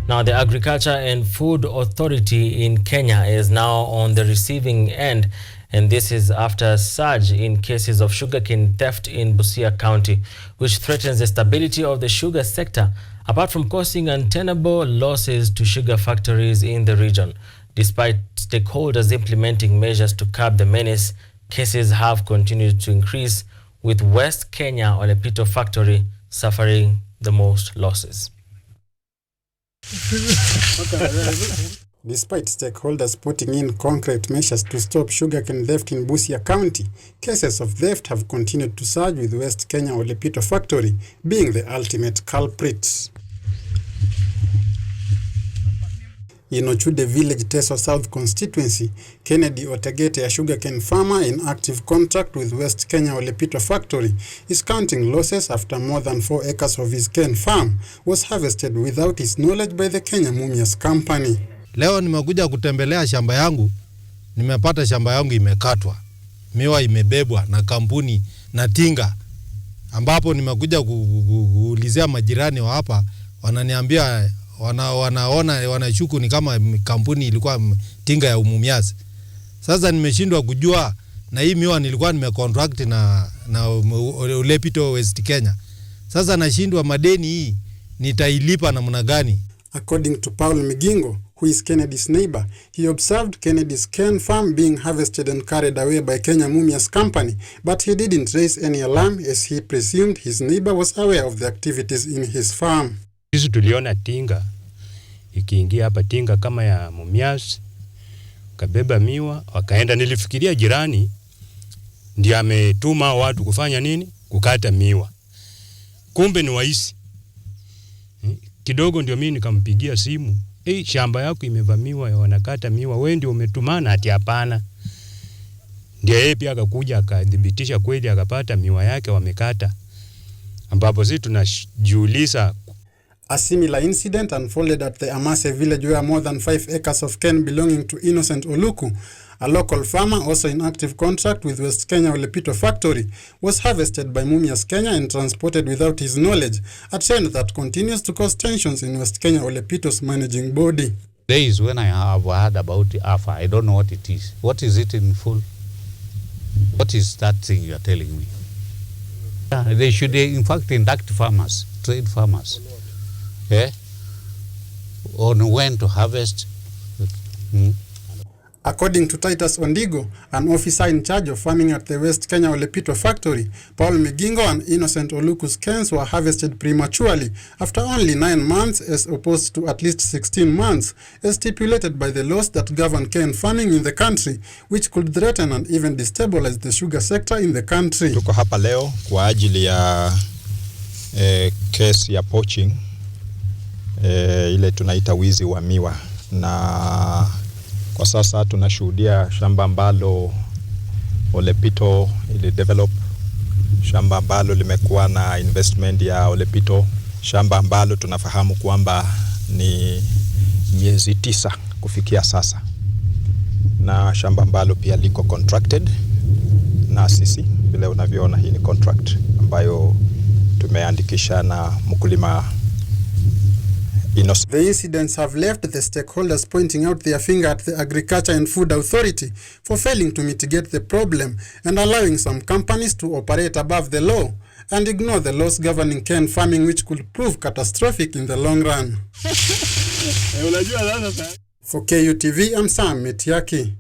Now, the Agriculture and Food Authority in Kenya is now on the receiving end, and this is after a surge in cases of sugarcane theft in Busia County, which threatens the stability of the sugar sector, apart from causing untenable losses to sugar factories in the region. Despite stakeholders implementing measures to curb the menace, cases have continued to increase, with West Kenya Olepito factory suffering the most losses. Despite stakeholders putting in concrete measures to stop sugarcane theft in Busia County, cases of theft have continued to surge, with West Kenya Olepito factory being the ultimate culprit. In Ochude Village, Teso South constituency, Kennedy Otegete, a sugarcane farmer in active contract with West Kenya Olepito factory, is counting losses after more than 4 acres of his cane farm was harvested without his knowledge by the Kenya Mumias Company. Leo nimekuja kutembelea shamba yangu, nimepata shamba yangu imekatwa. Miwa imebebwa na kampuni na tinga, ambapo nimekuja kuulizia majirani wa hapa, wananiambia wanashuku ni kama kampuni ilikuwa tinga ya Mumias. Sasa nimeshindwa kujua, na hii miwa nilikuwa nimecontract na Olepito West Kenya. Sasa nashindwa madeni hii nitailipa namna gani? According to Paul Migingo, who is Kennedy's neighbor, he observed Kennedy's cane farm being harvested and carried away by Kenya Mumias Company, but he didn't raise any alarm as he presumed his neighbor was aware of the activities in his farm. Sisi tuliona tinga ikiingia hapa, tinga kama ya Mumias, kabeba miwa wakaenda. Nilifikiria jirani ndiye ametuma watu kufanya nini, kukata miwa, kumbe ni waisi. Kidogo ndio mimi nikampigia simu, shamba yako imevamiwa, wanakata miwa, wewe ndio umetumana? Ati hapana. Ndio yeye pia akakuja akadhibitisha kweli, akapata miwa yake wamekata, ambapo sisi tunajiuliza. A similar incident unfolded at the Amase village, where more than 5 acres of cane belonging to Innocent Oluku, a local farmer also in active contract with West Kenya Olepito factory, was harvested by Mumias Kenya and transported without his knowledge, a trend that continues to cause tensions in West Kenya Olepito's managing body. Days when I have heard about the AFA, I don't know what it is. What is it in full? What is that thing you are telling me? They should in fact induct farmers, trade farmers, on when to harvest. According to Titus Ondigo, an officer in charge of farming at the West Kenya Olepito factory, Paul Migingo and Innocent Oluku's canes were harvested prematurely after only 9 months as opposed to at least 16 months, as stipulated by the laws that govern cane farming in the country, which could threaten and even destabilize the sugar sector in the country. Tuko hapa leo kwa ajili ya case ya poaching, ile tunaita wizi wa miwa, na kwa sasa tunashuhudia shamba ambalo Olepito ili develop, shamba ambalo limekuwa na investment ya Olepito, shamba ambalo tunafahamu kwamba ni miezi 9 kufikia sasa, na shamba ambalo pia liko contracted na sisi. Vile unavyoona, hii ni contract ambayo tumeandikisha na mkulima Innocent. The incidents have left the stakeholders pointing out their finger at the Agriculture and Food Authority for failing to mitigate the problem and allowing some companies to operate above the law and ignore the laws governing cane farming, which could prove catastrophic in the long run. For KUTV, I'm Sam Metiaki.